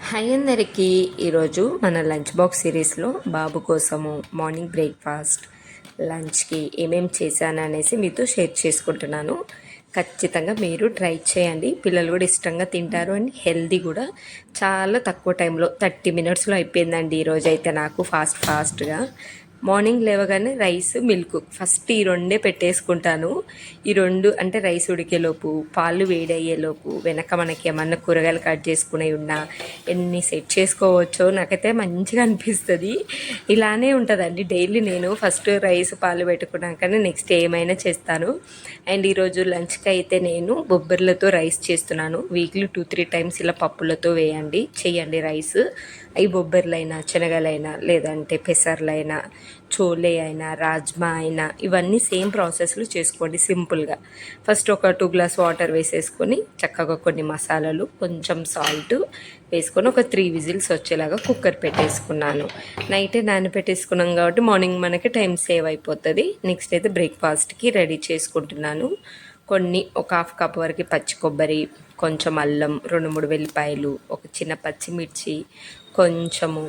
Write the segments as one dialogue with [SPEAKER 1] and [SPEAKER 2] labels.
[SPEAKER 1] Hi అందరికీ. ఈరోజు మన లంచ్ బాక్స్ సిరీస్లో బాబు కోసము మార్నింగ్ బ్రేక్ఫాస్ట్ లంచ్కి ఏమేమి చేశాను అనేసి మీతో షేర్ చేసుకుంటున్నాను. ఖచ్చితంగా మీరు ట్రై చేయండి. పిల్లలు కూడా ఇష్టంగా తింటారు అండ్ హెల్దీ కూడా. చాలా తక్కువ టైంలో 30 మినిట్స్లో అయిపోయిందండి ఈరోజు అయితే నాకు ఫాస్ట్గా. మార్నింగ్ లేవగానే రైస్ మిల్క్ ఫస్ట్ ఈ రెండే పెట్టేసుకుంటాను. ఈ రెండు అంటే రైస్ ఉడికేలోపు పాలు వేడయ్యేలోపు వెనక మనకి ఏమన్నా కూరగాయలు కట్ చేసుకునే ఉన్నా ఎన్ని సెట్ చేసుకోవచ్చో నాకైతే మంచిగా అనిపిస్తుంది. ఇలానే ఉంటుందండి డైలీ. నేను ఫస్ట్ రైస్ పాలు పెట్టుకున్నాకనే నెక్స్ట్ ఏమైనా చేస్తాను. అండ్ ఈరోజు లంచ్కి అయితే నేను బొబ్బర్లతో రైస్ చేస్తున్నాను. వీక్లీ 2-3 టైమ్స్ ఇలా పప్పులతో చేయండి రైస్. అవి బొబ్బర్లైనా శనగలైనా లేదంటే పెసర్లైనా చోలే అయినా రాజ్మా అయినా ఇవన్నీ సేమ్ ప్రాసెస్లో చేసుకోండి సింపుల్గా. ఫస్ట్ ఒక 2 గ్లాస్ వాటర్ వేసేసుకొని చక్కగా కొన్ని మసాలాలు కొంచెం సాల్ట్ వేసుకొని ఒక 3 విజిల్స్ వచ్చేలాగా కుక్కర్ పెట్టేసుకున్నాను. నైటే నానబెట్టేసుకున్నాం కాబట్టి మార్నింగ్ మనకి టైం సేవ్ అయిపోతుంది. నెక్స్ట్ అయితే బ్రేక్ఫాస్ట్కి రెడీ చేసుకుంటున్నాను. ఒక హాఫ్ కప్ వరకు పచ్చి కొబ్బరి, కొంచెం అల్లం, 2-3 వెల్లిపాయలు, ఒక చిన్న పచ్చిమిర్చి, కొంచెము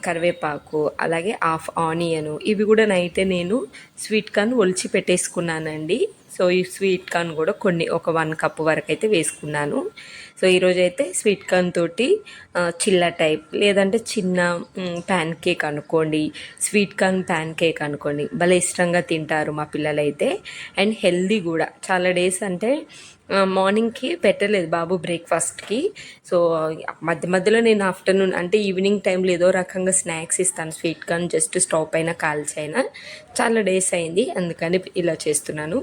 [SPEAKER 1] కరివేపాకు, అలాగే హాఫ్ ఆనియను. ఇవి కూడా నైటే నేను స్వీట్ కార్న్ ఒలిచి పెట్టేసుకున్నానండి. సో ఈ స్వీట్ కార్న్ కూడా ఒక 1 కప్ వరకు అయితే వేసుకున్నాను. సో ఈరోజు అయితే స్వీట్ కార్న్ తోటి చిల్ల టైప్ లేదంటే చిన్న ప్యాన్ కేక్ అనుకోండి, స్వీట్ కార్న్ ప్యాన్ కేక్ అనుకోండి, భలే ఇష్టంగా తింటారు మా పిల్లలైతే. అండ్ హెల్దీ కూడా. చాలా డేస్ అంటే మార్నింగ్కి పెట్టలేదు బాబు బ్రేక్ఫాస్ట్కి. సో మధ్యలో నేను ఆఫ్టర్నూన్ అంటే ఈవినింగ్ టైంలో ఏదో రకంగా స్నాక్స్ ఇస్తాను. స్వీట్ కార్న్ జస్ట్ స్టవ్ పైన కాల్చైనా. చాలా డేస్ అయింది అందుకని ఇలా చేస్తున్నాను.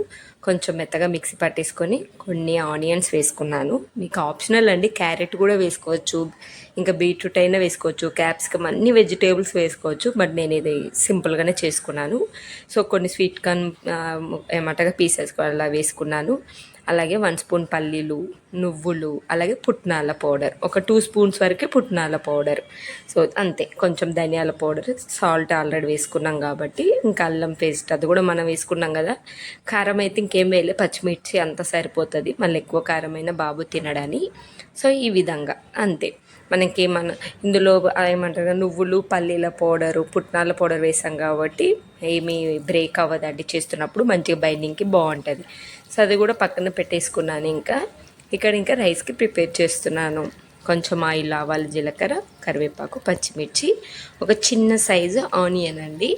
[SPEAKER 1] కొంచెం మెత్తగా మిక్సీ పట్టేసుకొని కొన్ని ఆనియన్స్ వేసుకున్నాను. మీకు ఆప్షనల్ అండి, క్యారెట్ కూడా వేసుకోవచ్చు, ఇంకా బీట్రూట్ అయినా వేసుకోవచ్చు, క్యాప్సికమ్, అన్ని వెజిటేబుల్స్ వేసుకోవచ్చు. బట్ నేను ఇది సింపుల్గానే చేసుకున్నాను. సో కొన్ని స్వీట్ కార్న్ ఏమంటగా పీసెస్ అలా వేసుకున్నాను. అలాగే 1 స్పూన్ పల్లీలు, నువ్వులు, అలాగే పుట్నాల పౌడర్, ఒక 2 స్పూన్స్ వరకే పుట్నాల పౌడర్. సో అంతే. కొంచెం ధనియాల పౌడర్, సాల్ట్ ఆల్రెడీ వేసుకున్నాం కాబట్టి ఇంకా అల్లం పేస్ట్ అది కూడా మనం వేసుకున్నాం కదా. కారం అయితే ఇంకేం వేయలే, పచ్చిమిర్చి అంత సరిపోతుంది. మళ్ళీ ఎక్కువ కారమైన బాబు తినడని. సో ఈ విధంగా అంతే. మనకి ఇందులో ఏమంటారు నువ్వులు, పల్లీల పౌడరు, పుట్నాల పౌడర్ వేసాం కాబట్టి ఏమీ బ్రేక్ అవ్వదండి. చేస్తున్నప్పుడు మంచిగా బైండింగ్కి బాగుంటుంది. సో అది కూడా పక్కన పెట్టేసుకున్నాను. ఇంకా రైస్కి ప్రిపేర్ చేస్తున్నాను. కొంచెం ఆయిల్, ఆవాలు, జీలకర్ర, కరివేపాకు, పచ్చిమిర్చి, ఒక చిన్న సైజు ఆనియన్ అండి.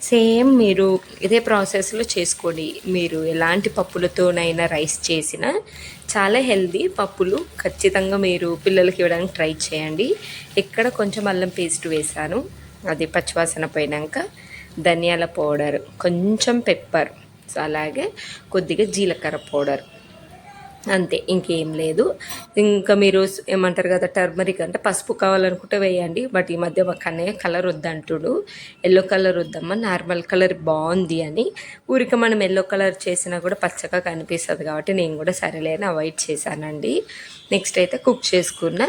[SPEAKER 1] సేమ్ మీరు ఇదే ప్రాసెస్లో చేసుకోండి. మీరు ఎలాంటి పప్పులతోనైనా రైస్ చేసినా చాలా హెల్దీ పప్పులు. ఖచ్చితంగా మీరు పిల్లలకి ఇవ్వడానికి ట్రై చేయండి. ఇక్కడ కొంచెం అల్లం పేస్ట్ వేసాను, అది పచ్చివాసన పోయినాక ధనియాల పౌడర్, కొంచెం పెప్పర్, అలాగే కొద్దిగా జీలకర్ర పౌడర్, అంతే. ఇంకేం లేదు. ఇంకా మీరు ఏమంటారు కదా టర్మరిక్ అంటే పసుపు కావాలనుకుంటే వేయండి. బట్ ఈ మధ్య మా కన్నయ్య కలర్ వద్దంటుడు, ఎల్లో కలర్ వద్దమ్మా, నార్మల్ కలర్ బాగుంది అని. ఊరిక మనం ఎల్లో కలర్ చేసినా కూడా పచ్చగా కనిపిస్తుంది కాబట్టి నేను కూడా సరేలేని అవాయిడ్ చేశానండి. నెక్స్ట్ అయితే కుక్ చేసుకున్న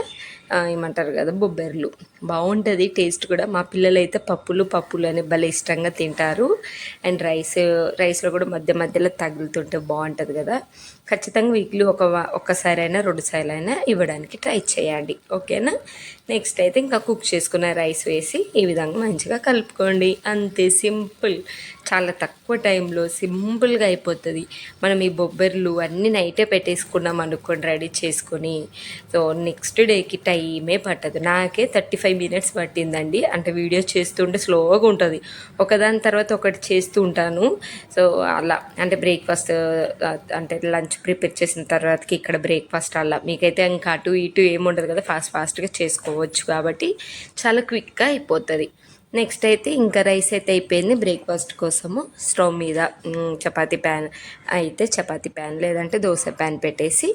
[SPEAKER 1] ఏమంటారు కదా బొబ్బర్లు. బాగుంటుంది టేస్ట్ కూడా. మా పిల్లలు అయితే పప్పులు అని భలే ఇష్టంగా తింటారు. అండ్ రైస్లో కూడా మధ్యలో తగులుతుంటే బాగుంటుంది కదా. ఖచ్చితంగా వీక్లీ ఒక్కసారైనా 2 సార్లు అయినా ఇవ్వడానికి ట్రై చేయండి. ఓకేనా. నెక్స్ట్ అయితే ఇంకా కుక్ చేసుకున్న రైస్ వేసి ఈ విధంగా మంచిగా కలుపుకోండి. అంతే, సింపుల్. చాలా తక్కువ టైంలో సింపుల్గా అయిపోతుంది. మనం ఈ బొబ్బర్లు అన్నీ నైటే పెట్టేసుకున్నాం అనుకోండి రెడీ చేసుకొని. సో నెక్స్ట్ డేకి టైమే పట్టదు. నాకే 35 మినిట్స్ పట్టిందండి. అంటే వీడియో చేస్తుంటే స్లోగా ఉంటుంది, ఒకదాని తర్వాత ఒకటి చేస్తూ ఉంటాను. సో అలా అంటే బ్రేక్ఫాస్ట్ అంటే లంచ్ ప్రిపేర్ చేసిన తర్వాతకి ఇక్కడ బ్రేక్ఫాస్ట్ అలా మీకైతే ఇంకా అటు ఇటు ఏముండదు కదా, ఫాస్ట్గా చేసుకోవచ్చు కాబట్టి చాలా క్విక్గా అయిపోతుంది. నెక్స్ట్ అయితే ఇంకా రైస్ అయితే అయిపోయింది. బ్రేక్ఫాస్ట్ కోసము స్టవ్ మీద చపాతీ ప్యాన్ లేదంటే దోశ ప్యాన్ పెట్టేసి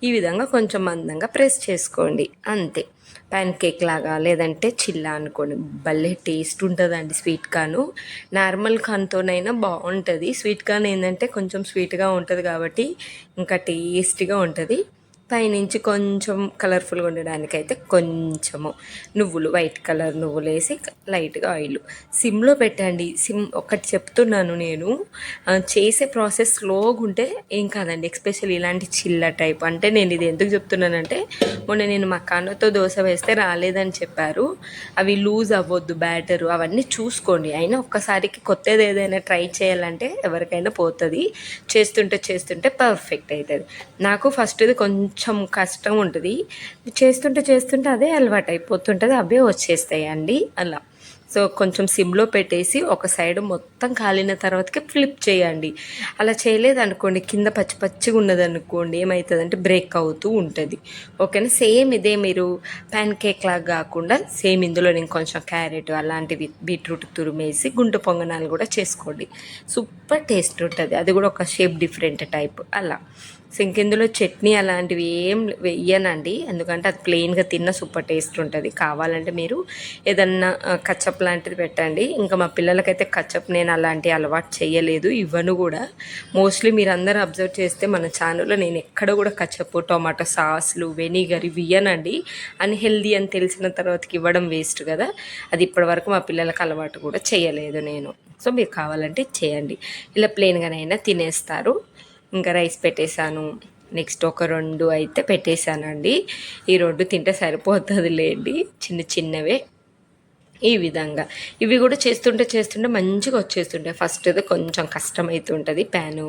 [SPEAKER 1] ఈ విధంగా కొంచెం మందంగా ప్రెస్ చేసుకోండి. అంతే. ప్యాన్ కేక్ లాగా లేదంటే చిల్లా అనుకోండి. భలే టేస్ట్ ఉంటుందండి స్వీట్ కార్న్. నార్మల్ కార్న్తోనైనా బాగుంటుంది. స్వీట్ కార్న్ ఏంటంటే కొంచెం స్వీట్గా ఉంటుంది కాబట్టి ఇంకా టేస్టీగా ఉంటుంది. పైనుంచి కొంచెం కలర్ఫుల్గా ఉండడానికైతే కొంచెము నువ్వులు, వైట్ కలర్ నువ్వులు వేసి లైట్గా ఆయిల్ సిమ్లో పెట్టండి. ఒకటి చెప్తున్నాను నేను, చేసే ప్రాసెస్ స్లోగా ఉంటే ఏం కాదండి. ఎస్పెషల్లీ ఇలాంటి చిల్ల టైప్ అంటే నేను ఇది ఎందుకు చెప్తున్నానంటే, మొన్న నేను మా కాన్నతో దోశ వేస్తే రాలేదని చెప్పారు. అవి లూజ్ అవ్వద్దు బ్యాటరు, అవన్నీ చూసుకోండి. అయినా ఒక్కసారికి కొత్తది ఏదైనా ట్రై చేయాలంటే ఎవరికైనా పోతుంది. చేస్తుంటే పర్ఫెక్ట్ అవుతుంది. నాకు ఫస్ట్ది కొంచెం కష్టం ఉంటుంది, చేస్తుంటే అదే అలవాటు అయిపోతుంటుంది, అవే వచ్చేస్తాయండి అలా. సో కొంచెం సిమ్లో పెట్టేసి ఒక సైడ్ మొత్తం కాలిన తర్వాతకి ఫ్లిప్ చేయండి. అలా చేయలేదనుకోండి, కింద పచ్చి పచ్చిగా ఉన్నదనుకోండి, ఏమవుతుందంటే బ్రేక్ అవుతూ ఉంటుంది. ఓకేనా? సేమ్ ఇదే మీరు ప్యాన్ కేక్ లాగా కాకుండా సేమ్ ఇందులో నేను కొంచెం క్యారెట్ అలాంటివి బీట్రూట్ తురిమేసి గుంట పొంగనాలు కూడా చేసుకోండి. సూపర్ టేస్ట్ ఉంటుంది. అది కూడా ఒక షేప్ డిఫరెంట్ టైప్ అలా. సో ఇంకెందులో చట్నీ అలాంటివి ఏం వెయ్యనండి, ఎందుకంటే అది ప్లెయిన్గా తిన్న సూపర్ టేస్ట్ ఉంటుంది. కావాలంటే మీరు ఏదన్నా కచ్చప్ లాంటిది పెట్టండి. ఇంకా మా పిల్లలకైతే కచ్చప్ నేను అలాంటి అలవాటు చేయలేదు, ఇవ్వను కూడా. మోస్ట్లీ మీరు అందరూ అబ్జర్వ్ చేస్తే మన ఛానల్లో నేను ఎక్కడ కూడా కచ్చప్, టొమాటో సాస్లు, వెనిగర్ ఇవి ఇయ్యనండి. అన్హెల్దీ అని తెలిసిన తర్వాతకి ఇవ్వడం వేస్ట్ కదా. అది ఇప్పటివరకు మా పిల్లలకు అలవాటు కూడా చేయలేదు నేను. సో మీరు కావాలంటే చేయండి, ఇలా ప్లెయిన్గానైనా తినేస్తారు. ఇంకా రైస్ పెట్టేశాను. నెక్స్ట్ ఒక 2 అయితే పెట్టేశానండి. ఈ 2 తింటే సరిపోతుంది లేండి, చిన్నవే. ఈ విధంగా ఇవి కూడా చేస్తుంటే మంచిగా వచ్చేస్తుంటాయి. ఫస్ట్ అయితే కొంచెం కష్టమవుతుంటుంది, ప్యాను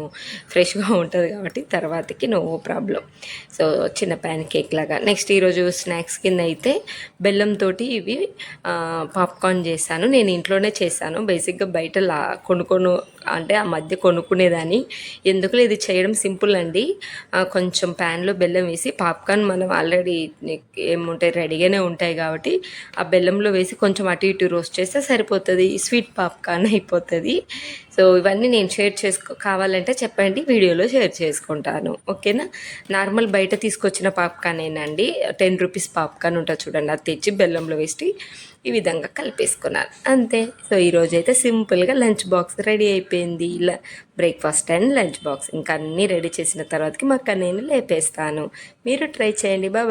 [SPEAKER 1] ఫ్రెష్గా ఉంటుంది కాబట్టి తర్వాతకి నో ప్రాబ్లం. సో చిన్న ప్యాన్ కేక్ లాగా. నెక్స్ట్ ఈరోజు స్నాక్స్ కింద అయితే బెల్లంతో ఇవి పాప్కార్న్ చేశాను. నేను ఇంట్లోనే చేశాను. బేసిక్గా బయట అంటే ఆ మధ్య కొనుక్కునేదాన్ని, ఎందుకులే ఇది చేయడం సింపుల్ అండి. కొంచెం ప్యాన్లో బెల్లం వేసి, పాప్కార్న్ మనం ఆల్రెడీ ఏముంటాయి రెడీగానే ఉంటాయి కాబట్టి ఆ బెల్లంలో వేసి కొంచెం అటు ఇటు రోస్ట్ చేస్తే సరిపోతుంది, స్వీట్ పాప్కార్న్ అయిపోతుంది. సో ఇవన్నీ నేను కావాలంటే చెప్పండి, వీడియోలో షేర్ చేసుకుంటాను. ఓకేనా? నార్మల్ బయట తీసుకొచ్చిన పాప్కార్న్ ఏనండి, 10 రూపీస్ పాప్కార్న్ ఉంటుంది చూడండి, అది తెచ్చి బెల్లంలో వేసి ఈ విధంగా కలిపేసుకున్నాను అంతే. సో ఈరోజు అయితే సింపుల్గా లంచ్ బాక్స్ రెడీ అయిపోయింది. ఇలా బ్రేక్ఫాస్ట్ అండ్ లంచ్ బాక్స్ ఇంకా అన్నీ రెడీ చేసిన తర్వాతకి మా నేను లేపేస్తాను. మీరు ట్రై చేయండి. బాయ్.